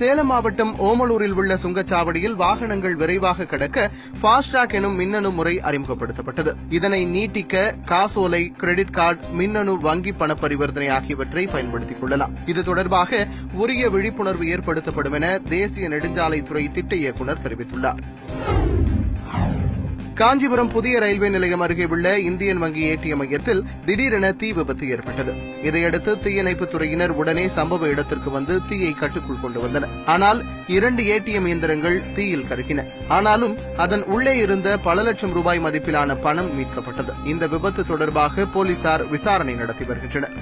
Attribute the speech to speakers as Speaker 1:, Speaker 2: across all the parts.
Speaker 1: சேலம் மாவட்டம் ஓமலூரில் உள்ள சுங்கச்சாவடியில் வாகனங்கள் விரைவாக கடக்க ஃபாஸ்டாக் எனும் மின்னணு முறை அறிமுகப்படுத்தப்பட்டது. இதனை நீட்டிக்க காசோலை, கிரெடிட் கார்டு, மின்னணு வங்கி பண பரிவர்த்தனை ஆகியவற்றை பயன்படுத்திக் கொள்ளலாம். இது தொடர்பாக உரிய விழிப்புணர்வு ஏற்படுத்தப்படும் என தேசிய நெடுஞ்சாலைத்துறை திட்ட இயக்குநர் தெரிவித்துள்ளார். காஞ்சிபுரம் புதிய ரயில்வே நிலையம் அருகே உள்ள இந்தியன் வங்கி ஏடிஎம் மையத்தில் திடீரென தீ விபத்து ஏற்பட்டது. இதையடுத்து தீயணைப்புத் துறையினர் உடனே சம்பவ இடத்திற்கு வந்து தீயை கட்டுக்குள் கொண்டு வந்தனர். ஆனால் 2 ஏடிஎம் இயந்திரங்கள் தீயில் கருகின. ஆனாலும் அதன் உள்ளே இருந்த பல லட்சம் ரூபாய் மதிப்பிலான பணம் மீட்கப்பட்டது. இந்த விபத்து தொடர்பாக போலீசார் விசாரணை நடத்தி வருகின்றனர்.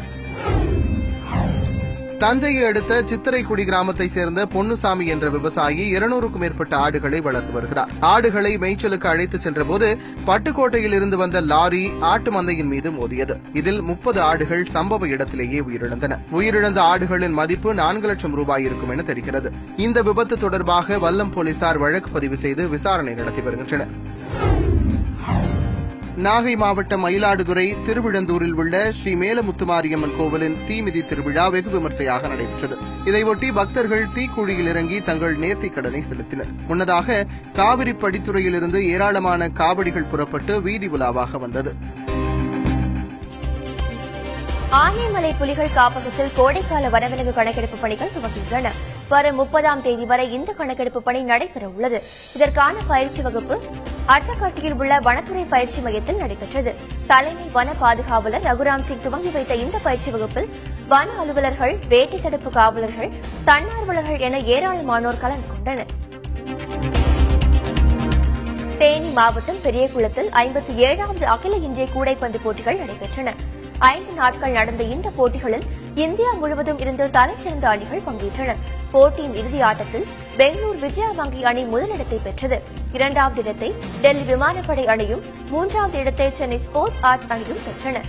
Speaker 1: தஞ்சையை அடுத்த சித்திரைக்குடி கிராமத்தைச் சேர்ந்த பொன்னுசாமி என்ற விவசாயி 200க்கும் மேற்பட்ட ஆடுகளை வளர்த்து வருகிறார். ஆடுகளை மேய்ச்சலுக்கு அழைத்துச் சென்றபோது பட்டுக்கோட்டையில் இருந்து வந்த லாரி ஆட்டு மந்தையின் மீது மோதியது. இதில் 30 ஆடுகள் சம்பவ இடத்திலேயே உயிரிழந்தன. உயிரிழந்த ஆடுகளின் மதிப்பு 4 லட்சம் ரூபாய் இருக்கும் என தெரிகிறது. இந்த விபத்து தொடர்பாக வல்லம் போலீசார் வழக்கு பதிவு செய்து விசாரணை நடத்தி வருகின்றனர். நாகை மாவட்டம் மயிலாடுதுறை திருவிழந்தூரில் உள்ள ஸ்ரீ மேலமுத்துமாரியம்மன் கோவிலின் தீமிதி திருவிழா வெகு விமர்சையாக நடைபெற்றது. இதையொட்டி பக்தர்கள் தீக்குழியில் இறங்கி தங்கள் நேர்த்திக் கடனை செலுத்தினர். முன்னதாக காவிரி படித்துறையிலிருந்து ஏராளமான காவடிகள் புறப்பட்டு வீதி உலாவாக வந்தது.
Speaker 2: ஆனைமலை புலிகள் காப்பகத்தில் கோடைக்கால வனவிலங்கு கணக்கெடுப்பு பணிகள் துவங்கியுள்ளன. வரும் 30ஆம் தேதி வரை இந்த கணக்கெடுப்பு பணி நடைபெற உள்ளது. இதற்கான பயிற்சி வகுப்பு அட்டக்காட்டியில் உள்ள வனத்துறை பயிற்சி மையத்தில் நடைபெற்றது. தலைமை வன பாதுகாவலர் ரகுராம் சிங் துவங்கி வைத்த இந்த பயிற்சி வகுப்பில் வன அலுவலர்கள், வேட்டை தடுப்பு காவலர்கள், தன்னார்வலர்கள் என ஏராளமானோர் கலந்து கொண்டனர். தேனி மாவட்டம் பெரியகுளத்தில் 57வது அகில இந்திய கூடைப்பந்து போட்டிகள் நடைபெற்றன. 5 நாட்கள் நடந்த இந்த போட்டிகளில் இந்தியா முழுவதும் இருந்து தலைசிறந்த அணிகள் பங்கேற்றன. போட்டியின் இறுதி ஆட்டத்தில் பெங்களூர் விஜயா வங்கி அணி முதலிடத்தை பெற்றது. 2வது இடத்தை டெல்லி விமானப்படை அணியும் 3வது இடத்தை சென்னை ஸ்போர்ட்ஸ் ஆர்ட்ஸ் அணியும் பெற்றன.